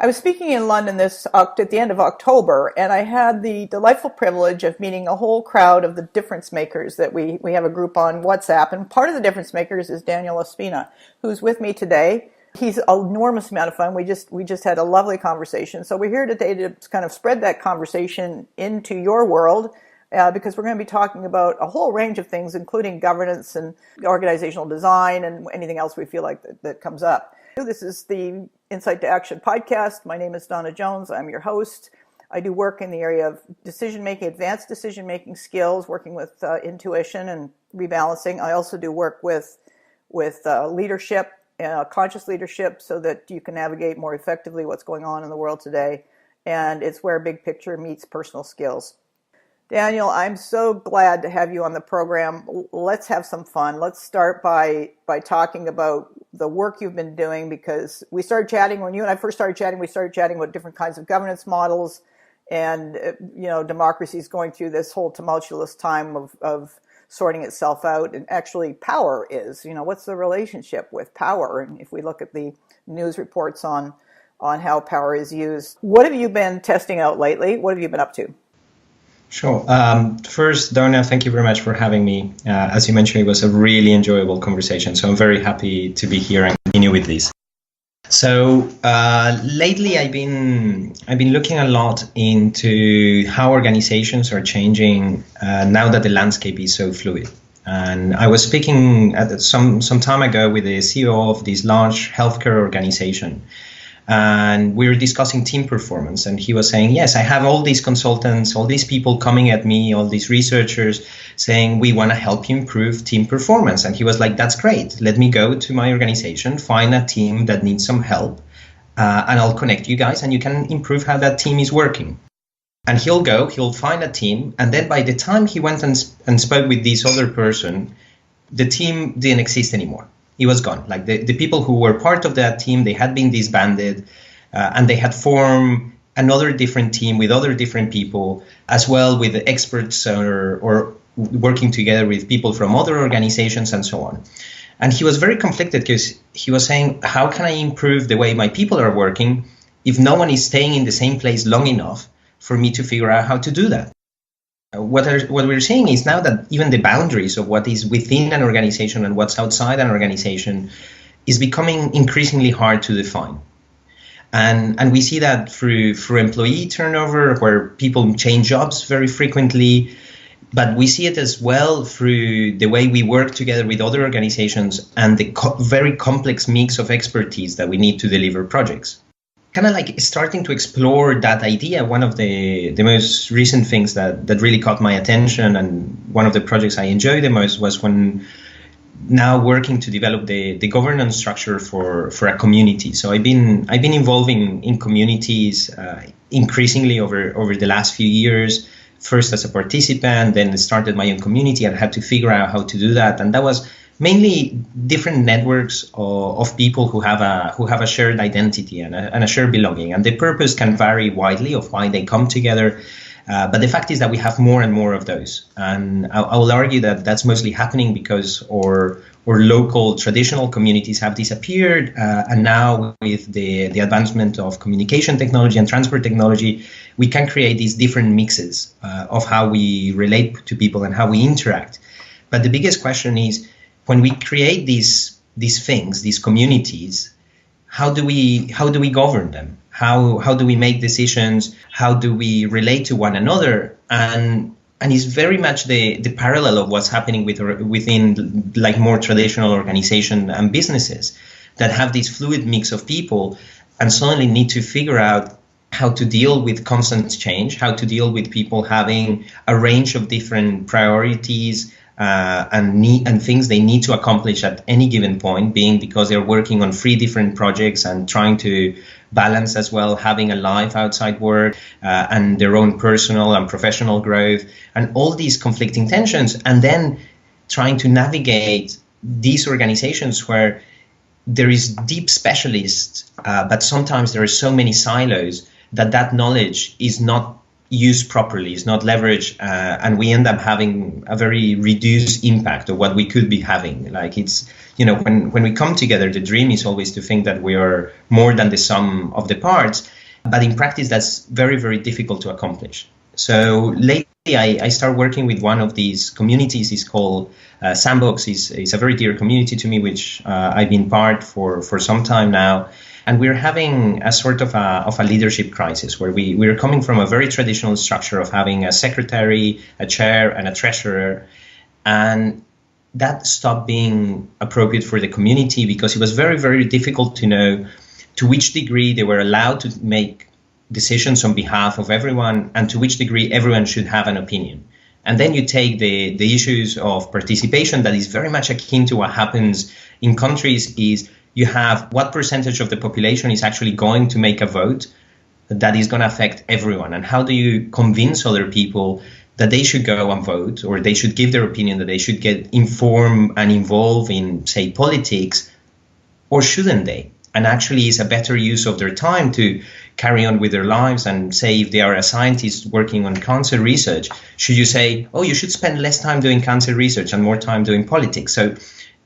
I was speaking in London at the end of October, and I had the delightful privilege of meeting a whole crowd of the difference makers that we have a group on WhatsApp. And part of the difference makers is Daniel Ospina, who's with me today. He's an enormous amount of fun. We just had a lovely conversation. So we're here today to kind of spread that conversation into your world, because we're going to be talking about a whole range of things, including governance and organizational design and anything else we feel like that comes up. This is the Insight to Action podcast. My name is Donna Jones. I'm your host. I do work in the area of decision-making, advanced decision-making skills, working with intuition and rebalancing. I also do work with leadership, conscious leadership, so that you can navigate more effectively what's going on in the world today. And it's where big picture meets personal skills. Daniel, I'm so glad to have you on the program. Let's have some fun. Let's start by talking about the work you've been doing, because we started chatting when you and I first started chatting. We started chatting about different kinds of governance models, and democracy is going through this whole tumultuous time of sorting itself out. And actually, power is. What's the relationship with power? And if we look at the news reports on how power is used, what have you been testing out lately? What have you been up to? Sure. First, Donna, thank you very much for having me. As you mentioned, it was a really enjoyable conversation, so I'm very happy to be here and continue with this. So lately, I've been looking a lot into how organizations are changing now that the landscape is so fluid. And I was speaking some time ago with the CEO of this large healthcare organization. And we were discussing team performance, and he was saying, yes, I have all these consultants, all these people coming at me, all these researchers saying, we want to help you improve team performance. And he was like, that's great. Let me go to my organization, find a team that needs some help, and I'll connect you guys, and you can improve how that team is working. And he'll find a team. And then by the time he went and spoke with this other person, the team didn't exist anymore. It was gone. Like the people who were part of that team, they had been disbanded, and they had formed another different team with other different people, as well with the experts or working together with people from other organizations and so on. And he was very conflicted because he was saying, how can I improve the way my people are working if no one is staying in the same place long enough for me to figure out how to do that? What we're seeing is now that even the boundaries of what is within an organization and what's outside an organization is becoming increasingly hard to define. And we see that through employee turnover, where people change jobs very frequently. But we see it as well through the way we work together with other organizations and the very complex mix of expertise that we need to deliver projects. Kind of like starting to explore that idea. One of the most recent things that really caught my attention, and one of the projects I enjoyed the most, was when now working to develop the governance structure for a community. So I've been involving in communities increasingly over the last few years. First as a participant, then started my own community and had to figure out how to do that. And that was mainly different networks of people who have a shared identity and a shared belonging. And the purpose can vary widely of why they come together. But the fact is that we have more and more of those. And I will argue that that's mostly happening because our local traditional communities have disappeared. And now with the advancement of communication technology and transport technology, we can create these different mixes of how we relate to people and how we interact. But the biggest question is, when we create these things, these communities, how do we govern them? How do we make decisions? How do we relate to one another? And it's very much the parallel of what's happening within like more traditional organizations and businesses that have this fluid mix of people and suddenly need to figure out how to deal with constant change, how to deal with people having a range of different priorities, and things they need to accomplish at any given point, being because they're working on 3 different projects and trying to balance as well having a life outside work and their own personal and professional growth, and all these conflicting tensions, and then trying to navigate these organizations where there is deep specialists, but sometimes there are so many silos that knowledge is not used properly, is not leveraged, and we end up having a very reduced impact of what we could be having. Like it's, when we come together, the dream is always to think that we are more than the sum of the parts. But in practice, that's very, very difficult to accomplish. So lately, I started working with one of these communities. It's called Sandbox. It's a very dear community to me, which I've been part for some time now. And we're having a sort of a leadership crisis where we're coming from a very traditional structure of having a secretary, a chair, and a treasurer. And that stopped being appropriate for the community because it was very, very difficult to know to which degree they were allowed to make decisions on behalf of everyone and to which degree everyone should have an opinion. And then you take the issues of participation that is very much akin to what happens in countries is you have what percentage of the population is actually going to make a vote that is going to affect everyone. And how do you convince other people that they should go and vote or they should give their opinion, that they should get informed and involved in, say, politics, or shouldn't they? And actually is a better use of their time to carry on with their lives and say if they are a scientist working on cancer research, should you say, oh, you should spend less time doing cancer research and more time doing politics? So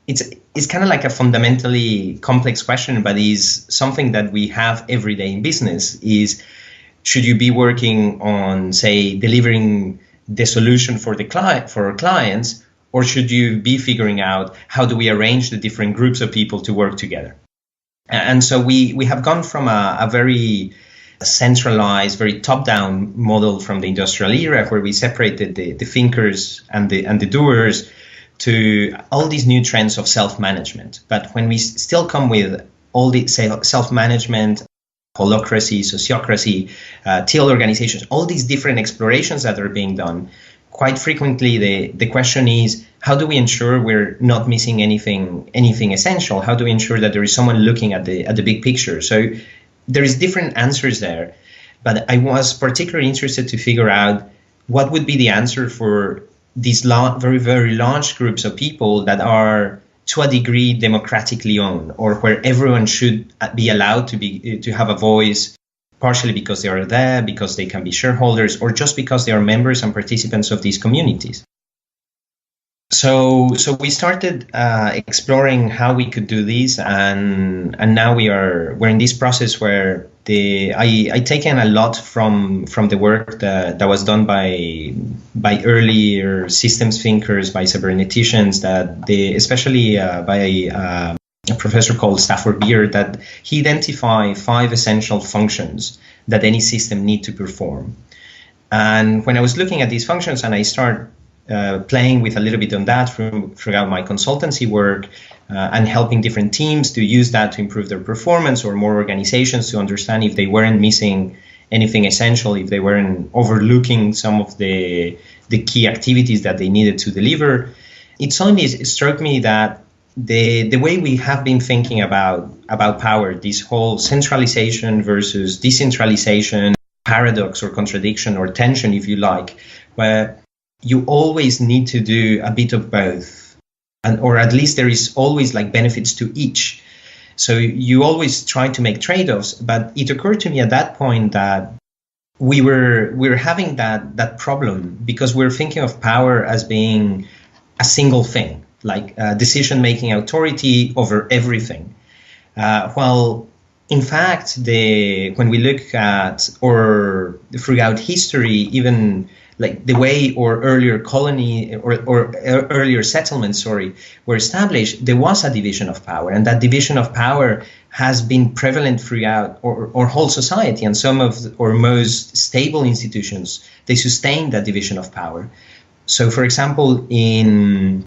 it's kind of like a fundamentally complex question, but is something that we have every day in business is, should you be working on, say, delivering the solution for our clients, or should you be figuring out how do we arrange the different groups of people to work together? And so we have gone from a very centralized, very top-down model from the industrial era, where we separated the thinkers and the doers, to all these new trends of self-management. But when we still come with all the self-management, holacracy, sociocracy, teal organizations, all these different explorations that are being done, quite frequently the question is, how do we ensure we're not missing anything essential? How do we ensure that there is someone looking at the big picture? So there is different answers there, but I was particularly interested to figure out what would be the answer for these very, very large groups of people that are to a degree democratically owned, or where everyone should be allowed to have a voice, partially because they are there, because they can be shareholders, or just because they are members and participants of these communities. So we started exploring how we could do this, and now we're in this process where I taken a lot from the work that was done by earlier systems thinkers, by cyberneticians, especially by a professor called Stafford Beer, that he identified 5 essential functions that any system need to perform. And when I was looking at these functions and I started playing with a little bit on that throughout my consultancy work and helping different teams to use that to improve their performance, or more organizations to understand if they weren't missing anything essential, if they weren't overlooking some of the key activities that they needed to deliver, it suddenly struck me that the way we have been thinking about power, this whole centralization versus decentralization paradox or contradiction or tension, if you like, where you always need to do a bit of both, or at least there is always like benefits to each. So you always try to make trade-offs, but it occurred to me at that point that we're having that problem because we're thinking of power as being a single thing, like decision-making authority over everything. While in fact, when we look at or throughout history, even like the way or earlier colony or earlier settlements, were established, there was a division of power, and that division of power has been prevalent throughout our whole society. And some of our most stable institutions, they sustain that division of power. So, for example, in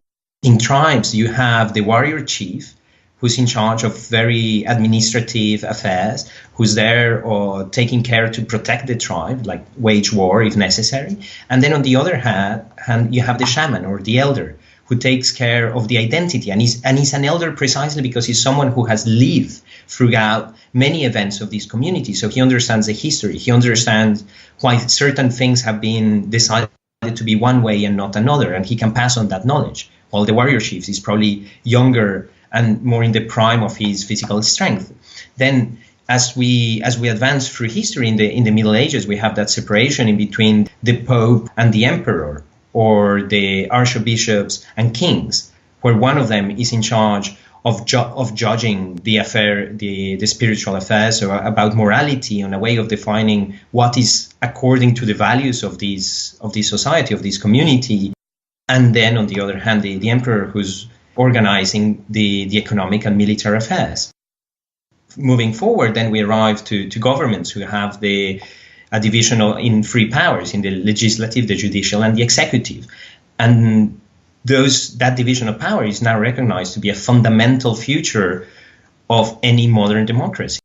tribes, you have the warrior chief, who's in charge of very administrative affairs, who's there or taking care to protect the tribe, like wage war if necessary. And then on the other hand, you have the shaman or the elder, who takes care of the identity. And he's an elder precisely because he's someone who has lived throughout many events of this community. So he understands the history. He understands why certain things have been decided to be one way and not another, and he can pass on that knowledge. While the warrior chief is probably younger and more in the prime of his physical strength. Then, as we advance through history in the Middle Ages, we have that separation in between the Pope and the Emperor, or the archbishops and kings, where one of them is in charge of judging the affair, the spiritual affairs, or about morality, on a way of defining what is according to the values of this society, of this community. And then, on the other hand, the emperor who's organizing the economic and military affairs. Moving forward, then we arrive to governments who have a division in three powers, in the legislative, the judicial, and the executive. And that division of power is now recognized to be a fundamental feature of any modern democracy.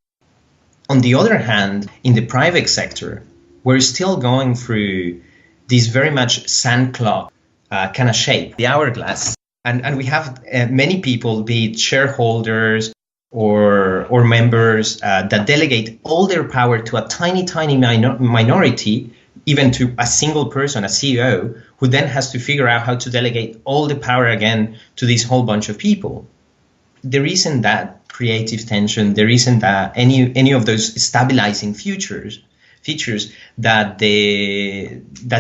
On the other hand, in the private sector, we're still going through this very much sand clock kind of shape, the hourglass. And we have many people, be it shareholders or members, that delegate all their power to a tiny minority, even to a single person, a CEO, who then has to figure out how to delegate all the power again to this whole bunch of people. There isn't that creative tension. There isn't that any of those stabilizing features that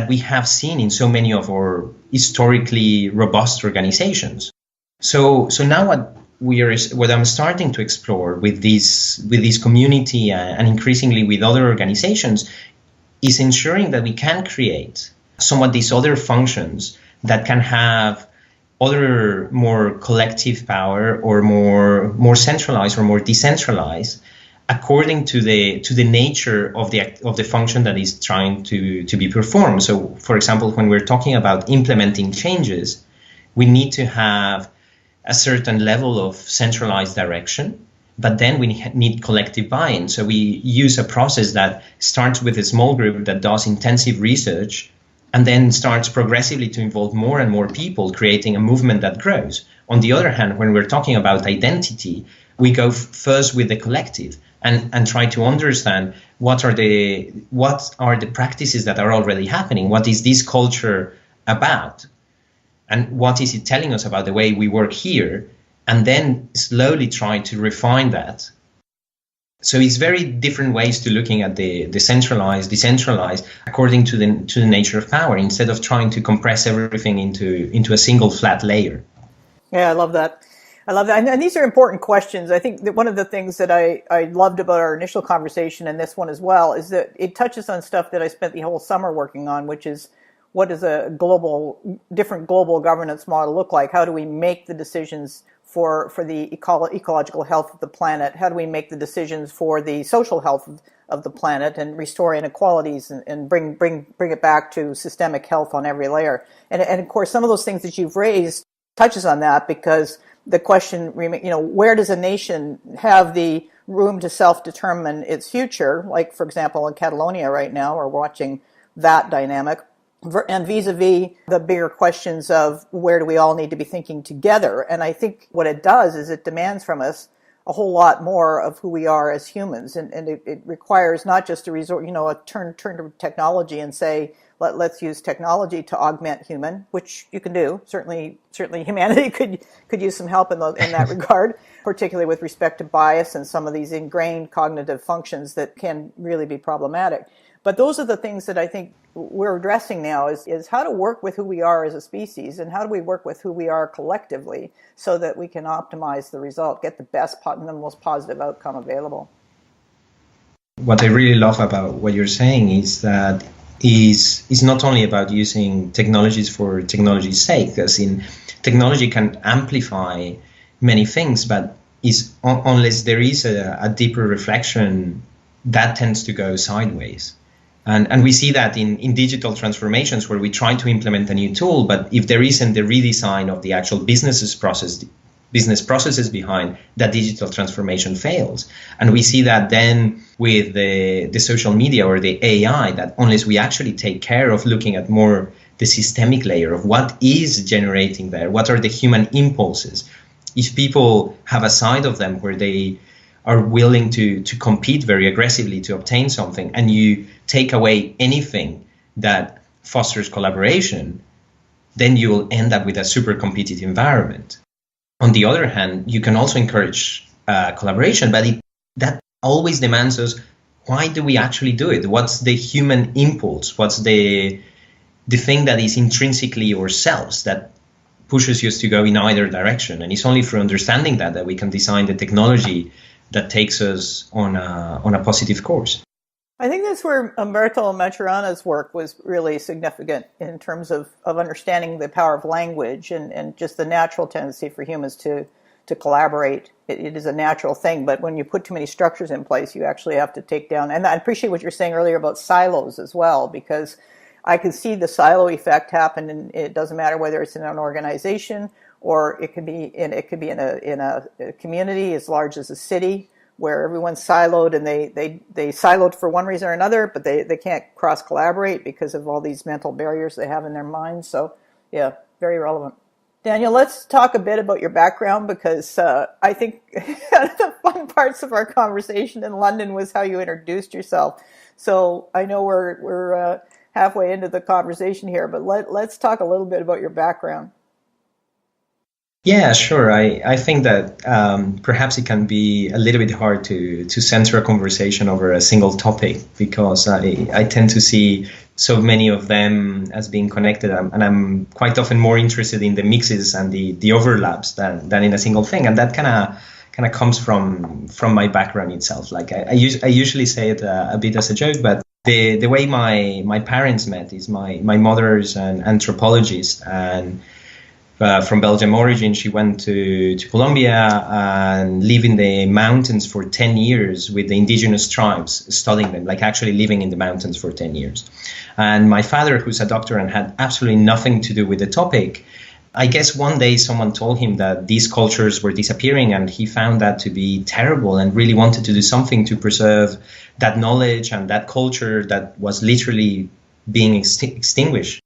we have seen in so many of our historically robust organizations. So now what I'm starting to explore with this community and increasingly with other organizations is ensuring that we can create somewhat these other functions that can have other more collective power, or more centralized or more decentralized, according to the nature of the function that is trying to be performed. So, for example, when we're talking about implementing changes, we need to have a certain level of centralized direction, but then we need collective buy-in. So we use a process that starts with a small group that does intensive research and then starts progressively to involve more and more people, creating a movement that grows. On the other hand, when we're talking about identity, we go first with the collective and try to understand what are the practices that are already happening. What is this culture about? And what is it telling us about the way we work here? And then slowly try to refine that. So it's very different ways to looking at the centralized, decentralized, according to the nature of power, instead of trying to compress everything into a single flat layer. Yeah, I love that. And these are important questions. I think that one of the things that I loved about our initial conversation and this one as well is that it touches on stuff that I spent the whole summer working on, which is, what does a different global governance model look like? How do we make the decisions for the ecological health of the planet? How do we make the decisions for the social health of the planet and restore inequalities and bring it back to systemic health on every layer? And of course, some of those things that you've raised touches on that, because the question, where does a nation have the room to self-determine its future? Like, for example, in Catalonia right now, we're watching that dynamic. And vis-a-vis the bigger questions of where do we all need to be thinking together. And I think what it does is it demands from us a whole lot more of who we are as humans. And it requires not just a resort, a turn to technology and say, let's use technology to augment human, which you can do. Certainly humanity could use some help in that regard, particularly with respect to bias and some of these ingrained cognitive functions that can really be problematic. But those are the things that I think we're addressing now is how to work with who we are as a species, and how do we work with who we are collectively so that we can optimize the result, get the best and the most positive outcome available. What I really love about what you're saying is that is not only about using technologies for technology's sake, as in technology can amplify many things, but unless there is a deeper reflection, that tends to go sideways. And we see that in digital transformations where we try to implement a new tool, but if there isn't the redesign of the actual business processes behind that, digital transformation fails. And we see that then with the social media or the AI, that unless we actually take care of looking at more the systemic layer of what is generating there, what are the human impulses, if people have a side of them where they are willing to compete very aggressively to obtain something, and you take away anything that fosters collaboration, then you will end up with a super competitive environment. On the other hand, you can also encourage collaboration, but that always demands us, why do we actually do it? What's the human impulse? What's the thing that is intrinsically ourselves that pushes us to go in either direction. And it's only through understanding that we can design the technology that takes us on a positive course. I think that's where Umberto Maturana's work was really significant in terms of understanding the power of language and just the natural tendency for humans to collaborate. It is a natural thing, but when you put too many structures in place, you actually have to take down. And I appreciate what you were saying earlier about silos as well, because I can see the silo effect happen, and it doesn't matter whether it's in an organization or it could be in a community as large as a city, where everyone's siloed and they siloed for one reason or another, but they can't cross-collaborate because of all these mental barriers they have in their minds. So, yeah, very relevant. Daniel, let's talk a bit about your background, because I think one of the fun parts of our conversation in London was how you introduced yourself. So I know we're halfway into the conversation here, but let's talk a little bit about your background. Yeah, sure. I think that perhaps it can be a little bit hard to center a conversation over a single topic, because I tend to see so many of them as being connected, and I'm quite often more interested in the mixes and the overlaps than in a single thing, and that kind of comes from my background itself. Like I usually say it a bit as a joke, but the way my parents met is my mother's an anthropologist, and from Belgium origin, she went to Colombia and lived in the mountains for 10 years with the indigenous tribes, studying them, like actually living in the mountains for 10 years. And my father, who's a doctor and had absolutely nothing to do with the topic, I guess one day someone told him that these cultures were disappearing, and he found that to be terrible and really wanted to do something to preserve that knowledge and that culture that was literally being extinguished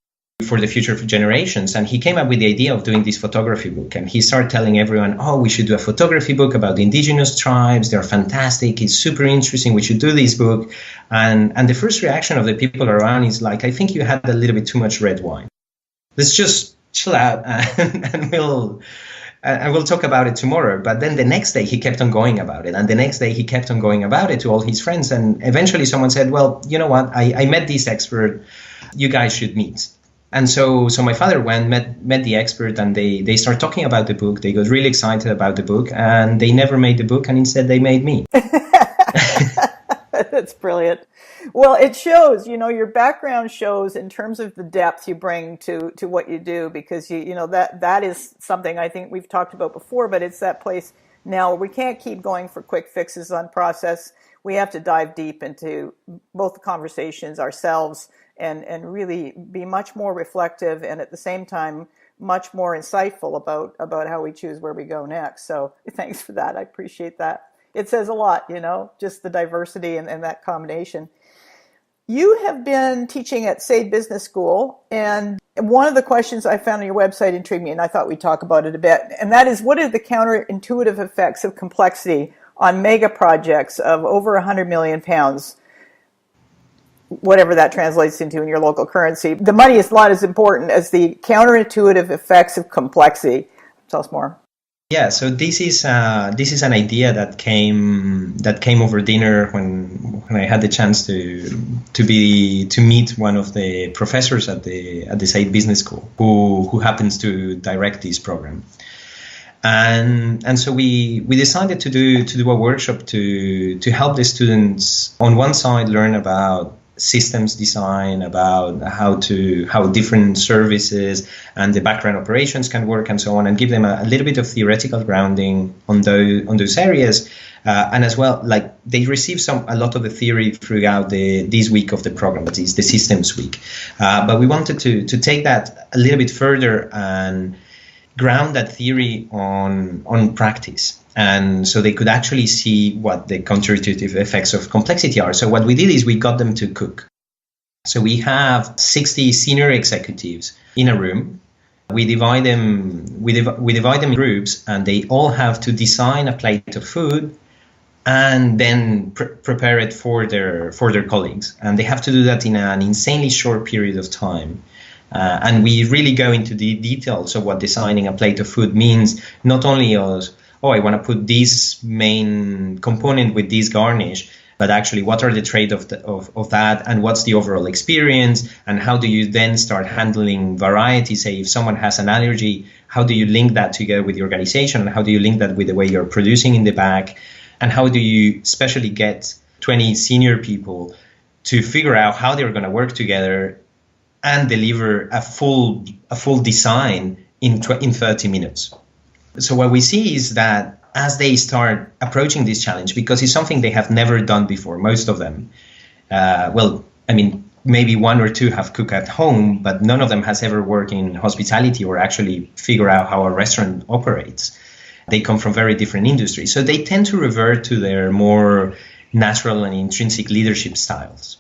for the future of generations. And he came up with the idea of doing this photography book, and he started telling everyone, oh, we should do a photography book about the indigenous tribes. They're fantastic. It's super interesting. We should do this book. And the first reaction of the people around is like, I think you had a little bit too much red wine. Let's just chill out and we'll talk about it tomorrow. But then the next day he kept on going about it. And the next day he kept on going about it to all his friends. And eventually someone said, well, you know what? I met this expert. You guys should meet. And so my father met the expert, and they start talking about the book. They got really excited about the book, and they never made the book, and instead they made me. That's brilliant. Well, it shows, your background shows in terms of the depth you bring to what you do, because that is something I think we've talked about before, but it's that place now where we can't keep going for quick fixes on process. We have to dive deep into both the conversations ourselves and really be much more reflective, and at the same time much more insightful about how we choose where we go next. So thanks for that. I appreciate that. It says a lot, just the diversity and that combination. You have been teaching at SAID Business School, and one of the questions I found on your website intrigued me, and I thought we'd talk about it a bit, and that is, what are the counterintuitive effects of complexity on mega projects of over 100 million pounds? Whatever that translates into in your local currency. The money is not as important as the counterintuitive effects of complexity. Tell us more. Yeah, so this is an idea that came over dinner when I had the chance to meet one of the professors at the SAID Business School who happens to direct this program. And so we decided to do a workshop to help the students on one side learn about systems design, about how different services and the background operations can work and so on, and give them a little bit of theoretical grounding on those areas, and as well, like, they receive a lot of the theory throughout this week of the program, that is the systems week, but we wanted to take that a little bit further and ground that theory on practice. And so they could actually see what the counterintuitive effects of complexity are. So what we did is we got them to cook. So we have 60 senior executives in a room. We divide them in groups, and they all have to design a plate of food and then prepare it for their colleagues. And they have to do that in an insanely short period of time. And we really go into the details of what designing a plate of food means, not only as, I want to put this main component with this garnish, but actually what are the trade-offs of that, and what's the overall experience, and how do you then start handling variety? Say if someone has an allergy, how do you link that together with the organization, and how do you link that with the way you're producing in the back, and how do you especially get 20 senior people to figure out how they're going to work together and deliver a full design in 30 minutes. So what we see is that as they start approaching this challenge, because it's something they have never done before, most of them, maybe one or two have cooked at home, but none of them has ever worked in hospitality or actually figure out how a restaurant operates. They come from very different industries. So they tend to revert to their more natural and intrinsic leadership styles.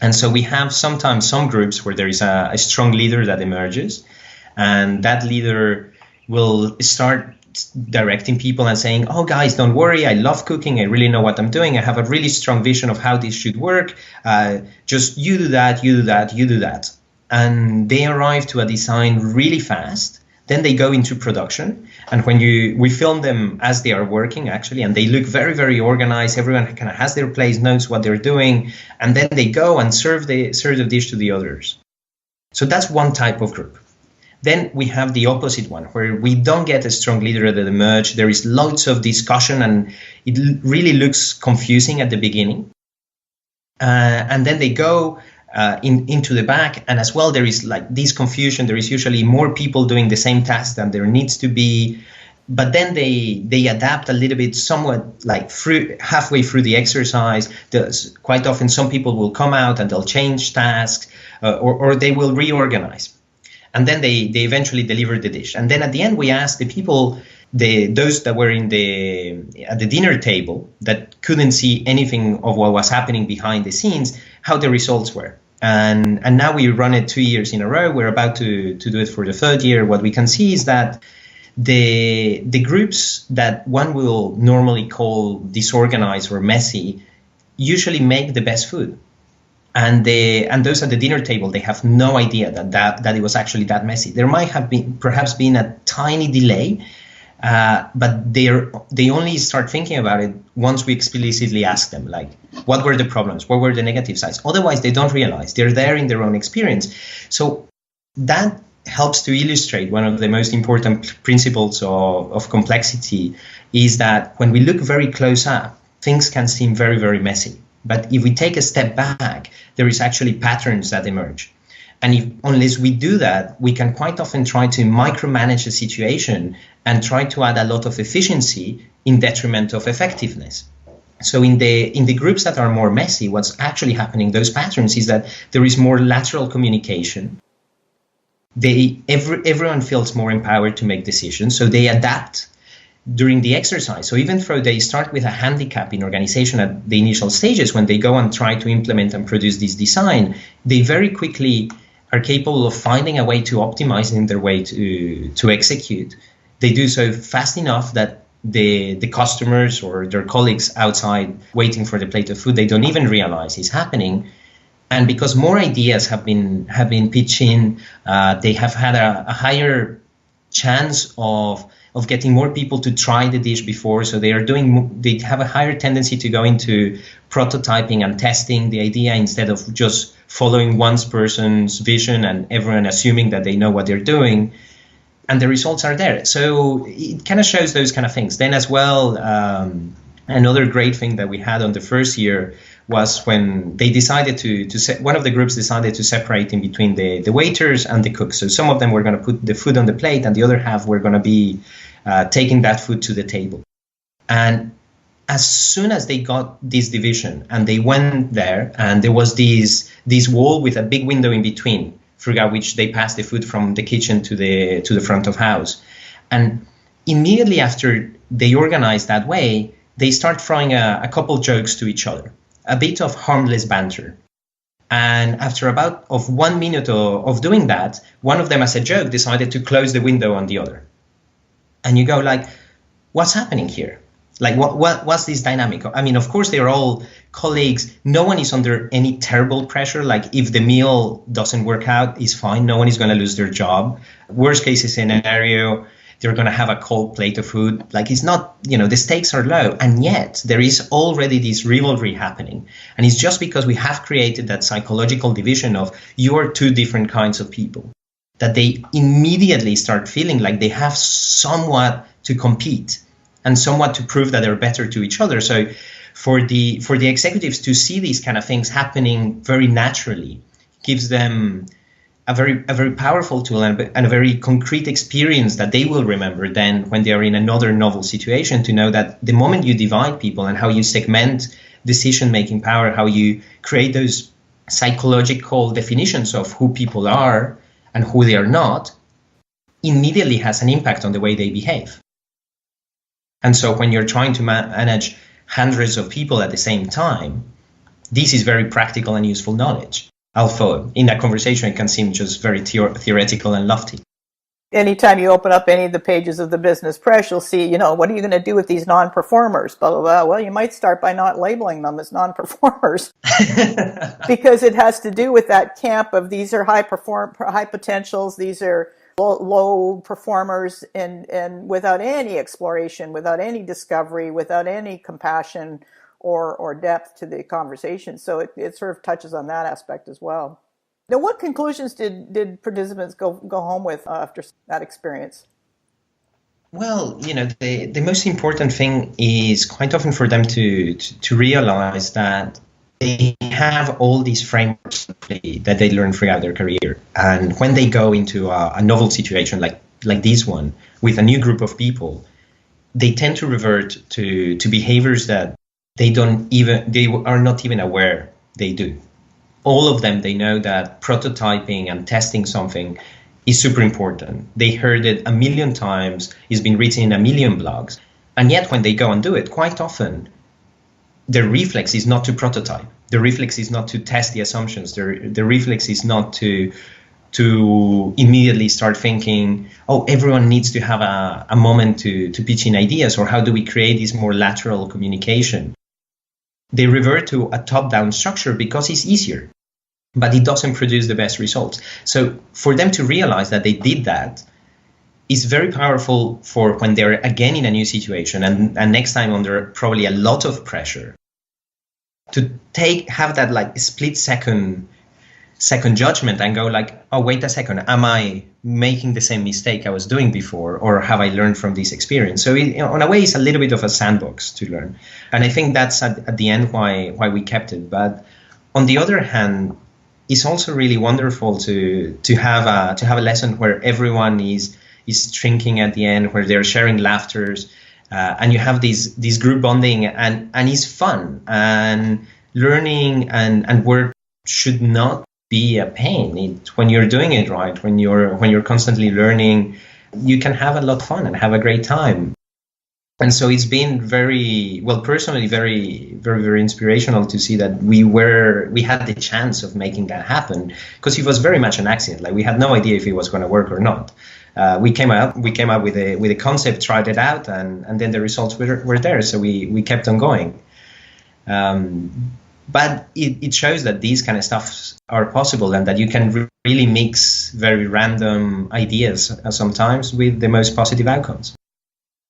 And so we have sometimes some groups where there is a strong leader that emerges, and that leader will start directing people and saying, oh guys, don't worry, I love cooking, I really know what I'm doing, I have a really strong vision of how this should work, just you do that, you do that, you do that. And they arrive to a design really fast. Then they go into production, and when we film them as they are working actually, and they look very, very organized, everyone kind of has their place, knows what they're doing, and then they go and serve the dish to the others. So that's one type of group. Then we have the opposite one, where we don't get a strong leader that emerge. There is lots of discussion, and it really looks confusing at the beginning. And then they go into the back, and as well there is like this confusion. There is usually more people doing the same task than there needs to be. But then they adapt a little bit, somewhat like halfway through the exercise. Quite often some people will come out and they'll change tasks, or they will reorganize. And then they eventually deliver the dish. And then at the end, we ask the people, those that were at the dinner table that couldn't see anything of what was happening behind the scenes, how the results were. And now we run it 2 years in a row. We're about to do it for the third year. What we can see is that the groups that one will normally call disorganized or messy usually make the best food. And those at the dinner table, they have no idea that it was actually that messy. There might have perhaps been a tiny delay, but they only start thinking about it once we explicitly ask them, like, what were the problems? What were the negative sides? Otherwise, they don't realize. They're there in their own experience. So that helps to illustrate one of the most important principles of complexity, is that when we look very close up, things can seem very, very messy. But if we take a step back, there is actually patterns that emerge. And unless we do that, we can quite often try to micromanage the situation and try to add a lot of efficiency in detriment of effectiveness. So in the groups that are more messy, what's actually happening, those patterns, is that there is more lateral communication. Everyone feels more empowered to make decisions, so they adapt during the exercise. So even though they start with a handicap in organization at the initial stages, when they go and try to implement and produce this design, they very quickly are capable of finding a way to optimize in their way to execute. They do so fast enough that the customers or their colleagues outside waiting for the plate of food, they don't even realize is happening. And because more ideas have been pitched in, they have had a higher chance of getting more people to try the dish before. So they have a higher tendency to go into prototyping and testing the idea instead of just following one person's vision and everyone assuming that they know what they're doing. And the results are there. So it kind of shows those kind of things. Then as well, another great thing that we had on the first year was when they decided one of the groups decided to separate in between the waiters and the cooks. So some of them were going to put the food on the plate, and the other half were going to be taking that food to the table. And as soon as they got this division and they went there, and there was this wall with a big window in between, through which they passed the food from the kitchen to the front of house. And immediately after they organized that way, they start throwing a couple jokes to each other, a bit of harmless banter. And after about 1 minute of doing that, one of them, as a joke, decided to close the window on the other. And you go like, what's happening here? Like, what's this dynamic? I mean, of course, they're all colleagues. No one is under any terrible pressure. Like, if the meal doesn't work out, it's fine. No one is going to lose their job. Worst case scenario, they're going to have a cold plate of food. Like, it's not, the stakes are low. And yet there is already this rivalry happening. And it's just because we have created that psychological division of you are two different kinds of people, that they immediately start feeling like they have somewhat to compete and somewhat to prove that they're better to each other. So for the executives to see these kind of things happening very naturally gives them a very powerful tool and a very concrete experience that they will remember then when they are in another novel situation, to know that the moment you divide people and how you segment decision-making power, how you create those psychological definitions of who people are and who they are not, immediately has an impact on the way they behave. And so when you're trying to manage hundreds of people at the same time, this is very practical and useful knowledge. Although in that conversation, it can seem just very theoretical and lofty. Anytime you open up any of the pages of the business press, you'll see, what are you going to do with these non-performers? Blah, blah, blah. Well, you might start by not labeling them as non-performers because it has to do with that camp of these are high potentials, these are low performers, and without any exploration, without any discovery, without any compassion or depth to the conversation. So it sort of touches on that aspect as well. Now, what conclusions did participants go home with after that experience? Well, the most important thing is quite often for them to realize that they have all these frameworks that they learn throughout their career. And when they go into a novel situation like this one with a new group of people, they tend to revert to behaviors that they are not even aware they do. All of them, they know that prototyping and testing something is super important. They heard it a million times. It's been written in a million blogs. And yet when they go and do it, quite often, their reflex is not to prototype. The reflex is not to test the assumptions. The reflex is not to immediately start thinking, oh, everyone needs to have a moment to pitch in ideas, or how do we create this more lateral communication? They revert to a top-down structure because it's easier, but it doesn't produce the best results. So for them to realize that they did that is very powerful for when they're again in a new situation and next time under probably a lot of pressure, to have that like split second judgment and go like, oh, wait a second, am I making the same mistake I was doing before, or have I learned from this experience? So in a way, it's a little bit of a sandbox to learn. And I think that's at the end why we kept it. But on the other hand, it's also really wonderful to have a lesson where everyone is drinking at the end, where they're sharing laughters, and you have this group bonding, and it's fun, and learning and work should not be a pain. When you're doing it right, when you're constantly learning, you can have a lot of fun and have a great time. And so it's been personally very, very, very inspirational to see that we had the chance of making that happen, because it was very much an accident. Like, we had no idea if it was going to work or not. We came up with a concept, tried it out, and then the results were there. So we kept on going. But it shows that these kind of stuff are possible, and that you can really mix very random ideas sometimes with the most positive outcomes.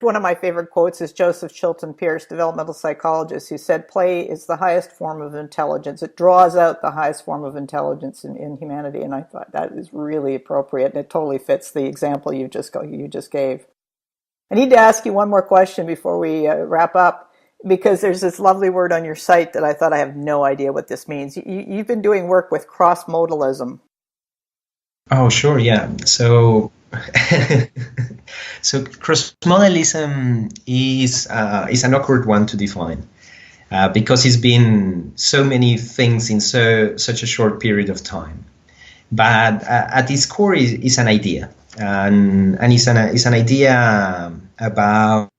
One of my favorite quotes is Joseph Chilton Pearce, developmental psychologist, who said, play is the highest form of intelligence. It draws out the highest form of intelligence in humanity. And I thought that is really appropriate. And it totally fits the example you just gave. I need to ask you one more question before we wrap up, because there's this lovely word on your site that I thought I have no idea what this means. You've been doing work with cross-modalism. Oh, sure, yeah. So cross-modalism is an awkward one to define because it's been so many things in such a short period of time. But at its core is an idea, and it's an idea about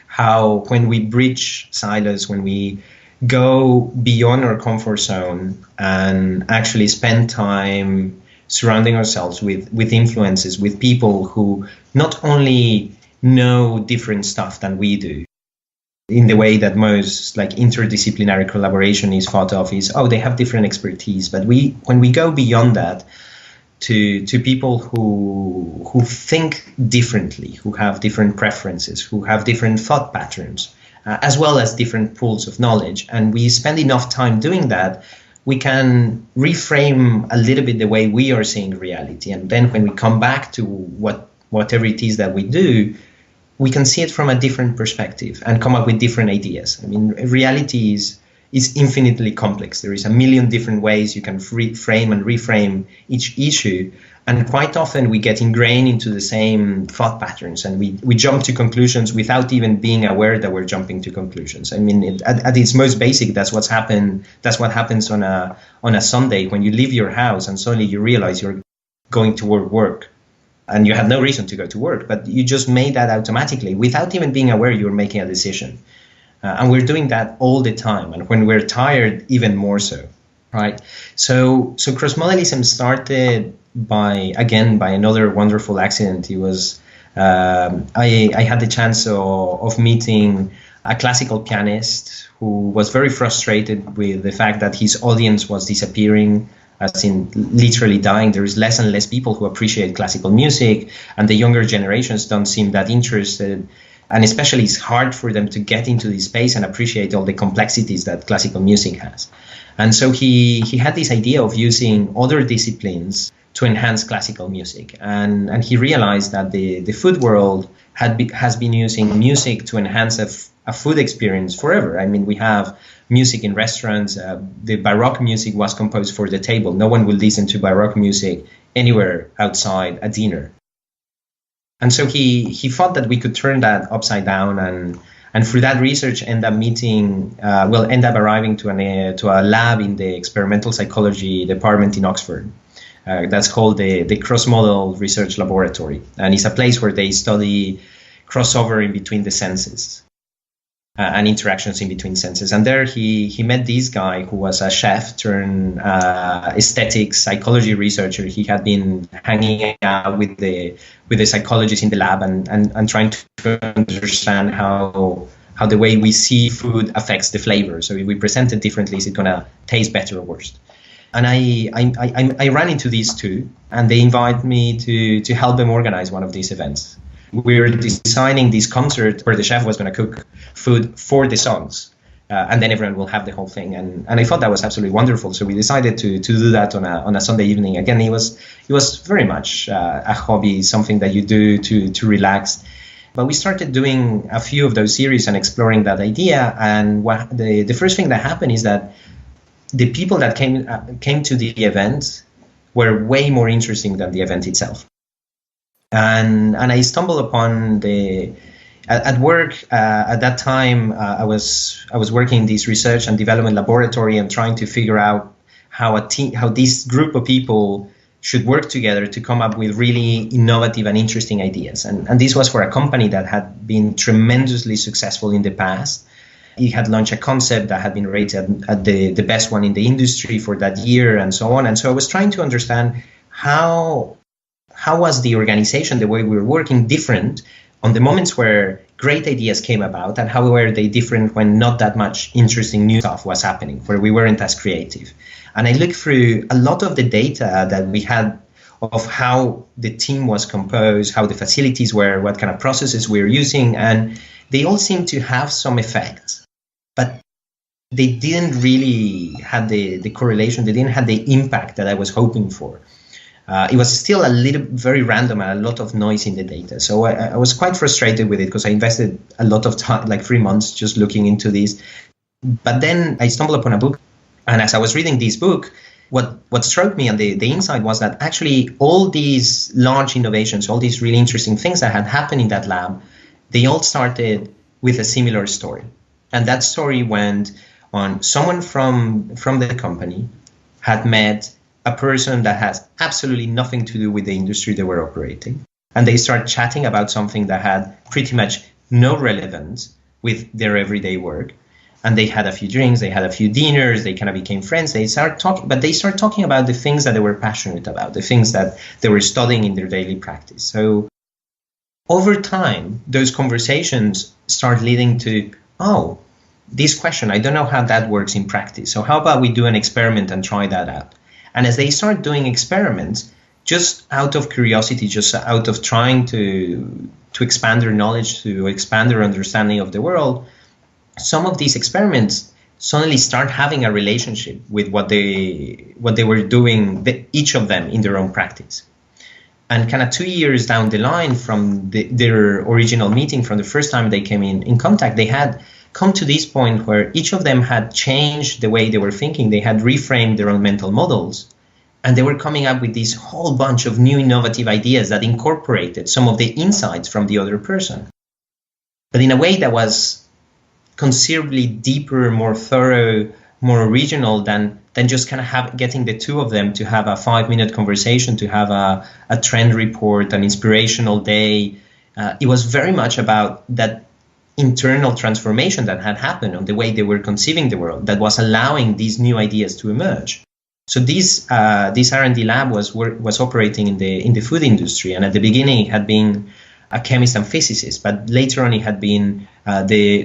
how when we bridge silos, when we go beyond our comfort zone and actually spend time surrounding ourselves with influences, with people who not only know different stuff than we do, in the way that most like interdisciplinary collaboration is thought of, is, oh, they have different expertise. But when we go beyond that, to people who think differently, who have different preferences, who have different thought patterns, as well as different pools of knowledge. And we spend enough time doing that, we can reframe a little bit the way we are seeing reality. And then when we come back to whatever it is that we do, we can see it from a different perspective and come up with different ideas. I mean, reality is infinitely complex. There is a million different ways you can frame and reframe each issue. And quite often we get ingrained into the same thought patterns, and we jump to conclusions without even being aware that we're jumping to conclusions. I mean, at its most basic, that's what happens on a Sunday when you leave your house and suddenly you realize you're going to work. And you had no reason to go to work, but you just made that automatically without even being aware you're making a decision. And we're doing that all the time. And when we're tired, even more so, right? So cross-modalism started by another wonderful accident. It was, I had the chance of meeting a classical pianist who was very frustrated with the fact that his audience was disappearing, as in literally dying. There is less and less people who appreciate classical music, and the younger generations don't seem that interested. And especially it's hard for them to get into this space and appreciate all the complexities that classical music has. And so he had this idea of using other disciplines to enhance classical music. And he realized that the food world has been using music to enhance a food experience forever. I mean, we have music in restaurants. The Baroque music was composed for the table. No one will listen to Baroque music anywhere outside a dinner. And so he thought that we could turn that upside down, and through that research end up arriving to a lab in the experimental psychology department in Oxford. That's called the Crossmodal Research Laboratory, and it's a place where they study crossover in between the senses and interactions in between senses. And there he met this guy who was a chef turned aesthetics psychology researcher. He had been hanging out with the psychologists in the lab and trying to understand how the way we see food affects the flavor. So if we present it differently, is it going to taste better or worse? And I ran into these two, and they invited me to help them organize one of these events. We were designing this concert where the chef was going to cook food for the songs, and then everyone will have the whole thing. And I thought that was absolutely wonderful. So we decided to do that on a Sunday evening. Again, it was very much a hobby, something that you do to relax. But we started doing a few of those series and exploring that idea. And the first thing that happened is that the people that came to the event were way more interesting than the event itself. And I stumbled upon at work at that time. I was working in this research and development laboratory and trying to figure out how this group of people should work together to come up with really innovative and interesting ideas. And this was for a company that had been tremendously successful in the past. It had launched a concept that had been rated at the best one in the industry for that year, and so on. And so I was trying to understand how was the organization, the way we were working, different on the moments where great ideas came about, and how were they different when not that much interesting new stuff was happening, where we weren't as creative. And I looked through a lot of the data that we had of how the team was composed, how the facilities were, what kind of processes we were using, and they all seemed to have some effects, but they didn't really have the correlation, they didn't have the impact that I was hoping for. It was still very random and a lot of noise in the data. So I was quite frustrated with it because I invested a lot of time, like 3 months, just looking into this. But then I stumbled upon a book. And as I was reading this book, what struck me and the insight was that actually all these large innovations, all these really interesting things that had happened in that lab, they all started with a similar story. And that story went on someone from the company had met a person that has absolutely nothing to do with the industry they were operating. And they start chatting about something that had pretty much no relevance with their everyday work. And they had a few drinks, they had a few dinners, they kind of became friends. They start talking about the things that they were passionate about, the things that they were studying in their daily practice. So over time, those conversations start leading to, this question, I don't know how that works in practice. So how about we do an experiment and try that out? And as they start doing experiments, just out of curiosity, just out of trying to expand their knowledge, to expand their understanding of the world, some of these experiments suddenly start having a relationship with what they were doing, each of them in their own practice. And kind of 2 years down the line from their original meeting, from the first time they came in contact, they had come to this point where each of them had changed the way they were thinking. They had reframed their own mental models, and they were coming up with this whole bunch of new innovative ideas that incorporated some of the insights from the other person, but in a way that was considerably deeper, more thorough, more original than just kind of getting the two of them to have a 5-minute conversation, to have a trend report, an inspirational day. It was very much about that internal transformation that had happened on the way they were conceiving the world that was allowing these new ideas to emerge. So this R&D lab was operating in the food industry, and at the beginning it had been a chemist and physicist, but later on it had been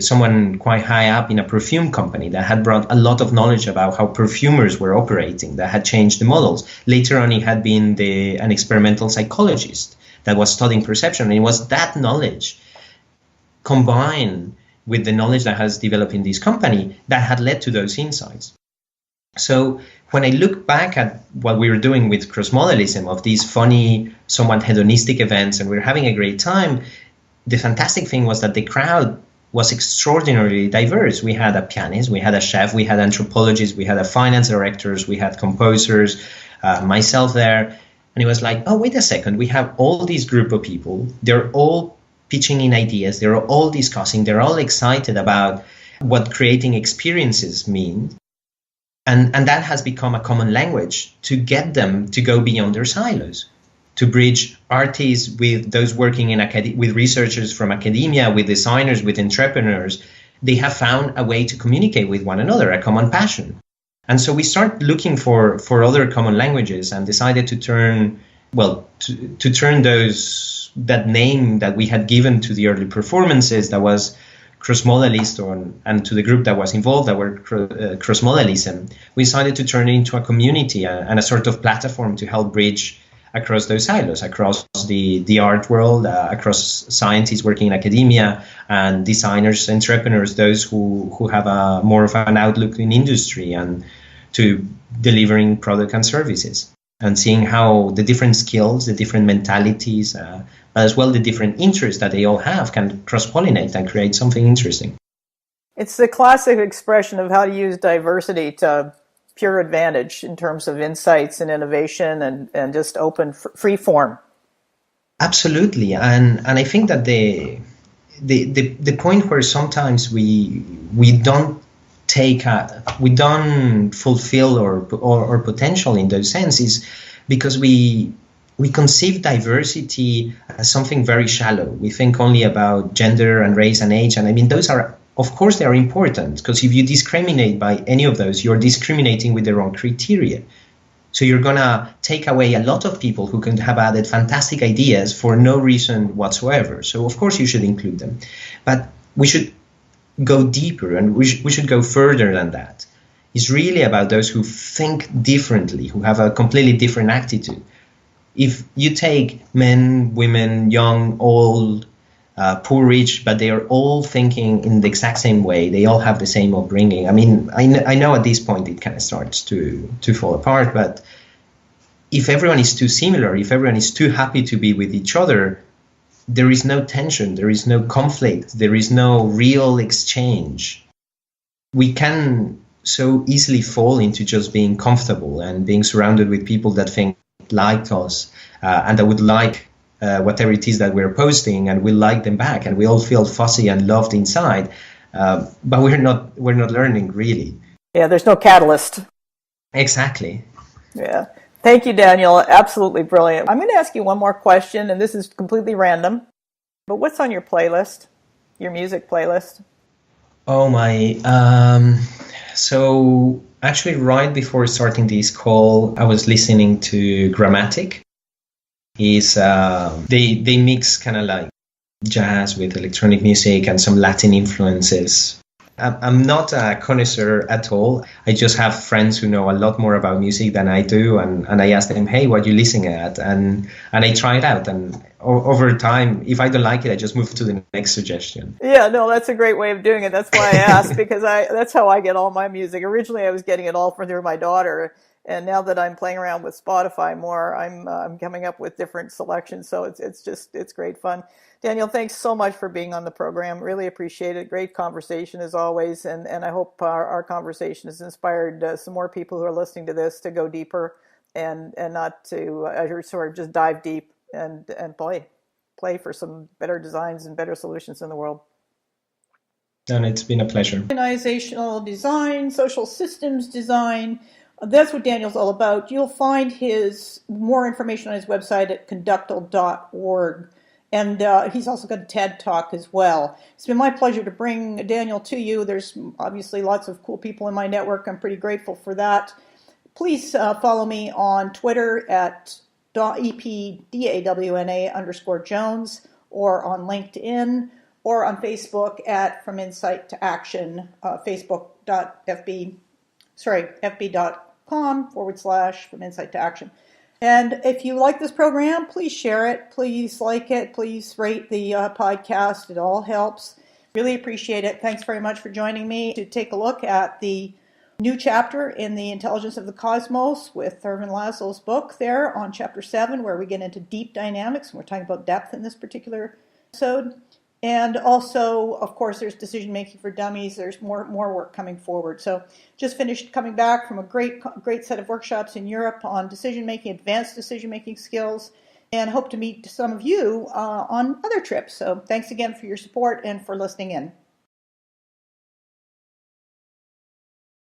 someone quite high up in a perfume company that had brought a lot of knowledge about how perfumers were operating, that had changed the models. Later on it had been an experimental psychologist that was studying perception, and it was that knowledge combined with the knowledge that has developed in this company that had led to those insights. So when I look back at what we were doing with Crossmodalism, of these funny, somewhat hedonistic events, and we were having a great time, the fantastic thing was that the crowd was extraordinarily diverse. We had a pianist, we had a chef, we had anthropologists, we had a finance directors, we had composers, myself there. And it was like, oh, wait a second, we have all these group of people. They're all pitching in ideas. They're all discussing. They're all excited about what creating experiences mean. And that has become a common language to get them to go beyond their silos, to bridge artists with those working with researchers from academia, with designers, with entrepreneurs. They have found a way to communicate with one another, a common passion. And so we start looking for other common languages and decided to turn that name that we had given to the early performances, that was Crossmodalist, and to the group that was involved, that were Crossmodalism, we decided to turn it into a community and a sort of platform to help bridge across those silos, across the art world, across scientists working in academia, and designers, entrepreneurs, those who have more of an outlook in industry, and to delivering product and services, and seeing how the different skills, the different mentalities, as well the different interests that they all have can cross-pollinate and create something interesting. It's the classic expression of how to use diversity to pure advantage in terms of insights and innovation and just open free form. Absolutely. And I think that the point where sometimes we don't fulfill our potential in those senses, because we conceive diversity as something very shallow. We think only about gender and race and age. And I mean, those are, of course, they are important, because if you discriminate by any of those, you're discriminating with the wrong criteria. So you're going to take away a lot of people who can have added fantastic ideas for no reason whatsoever. So, of course, you should include them. But we should go deeper, and we should go further than that. It's really about those who think differently, who have a completely different attitude. If you take men, women, young, old, poor, rich, but they are all thinking in the exact same way, they all have the same upbringing. I mean, I know at this point it kind of starts to fall apart, but if everyone is too similar, if everyone is too happy to be with each other, there is no tension, there is no conflict, there is no real exchange. We can so easily fall into just being comfortable and being surrounded with people that think like us, and that would like whatever it is that we're posting, and we like them back, and we all feel fuzzy and loved inside, but we're not learning really. Yeah, there's no catalyst. Exactly. Yeah. Thank you, Daniel. Absolutely brilliant. I'm going to ask you one more question, and this is completely random, but what's on your playlist, your music playlist? Oh my. So actually, right before starting this call, I was listening to Grammatic. They mix kind of like jazz with electronic music and some Latin influences. I'm not a connoisseur at all. I just have friends who know a lot more about music than I do, and I ask them, hey, what are you listening at? And I try it out, and over time, if I don't like it, I just move to the next suggestion. Yeah, no, that's a great way of doing it. That's why I asked, because that's how I get all my music. Originally, I was getting it all through my daughter, and now that I'm playing around with Spotify more, I'm coming up with different selections. So it's great fun. Daniel, thanks so much for being on the program. Really appreciate it. Great conversation as always, and I hope our conversation has inspired some more people who are listening to this to go deeper and not to sort of just dive deep and play for some better designs and better solutions in the world. And it's been a pleasure. Organizational design, social systems design. That's what Daniel's all about. You'll find his more information on his website at conductal.org. And he's also got a TED Talk as well. It's been my pleasure to bring Daniel to you. There's obviously lots of cool people in my network. I'm pretty grateful for that. Please follow me on Twitter at EPDAWNA_Jones, or on LinkedIn, or on Facebook at From Insight to Action, fb.com/From Insight to Action. And if you like this program, please share it, please like it, please rate the podcast. It all helps. Really appreciate it. Thanks very much for joining me to take a look at the new chapter in The Intelligence of the Cosmos with Ervin Laszlo's book there on chapter 7, where we get into deep dynamics. And we're talking about depth in this particular episode. And also, of course, there's decision making for dummies. There's more work coming forward. So just finished coming back from a great set of workshops in Europe on decision making, advanced decision making skills, and hope to meet some of you on other trips. So thanks again for your support and for listening in.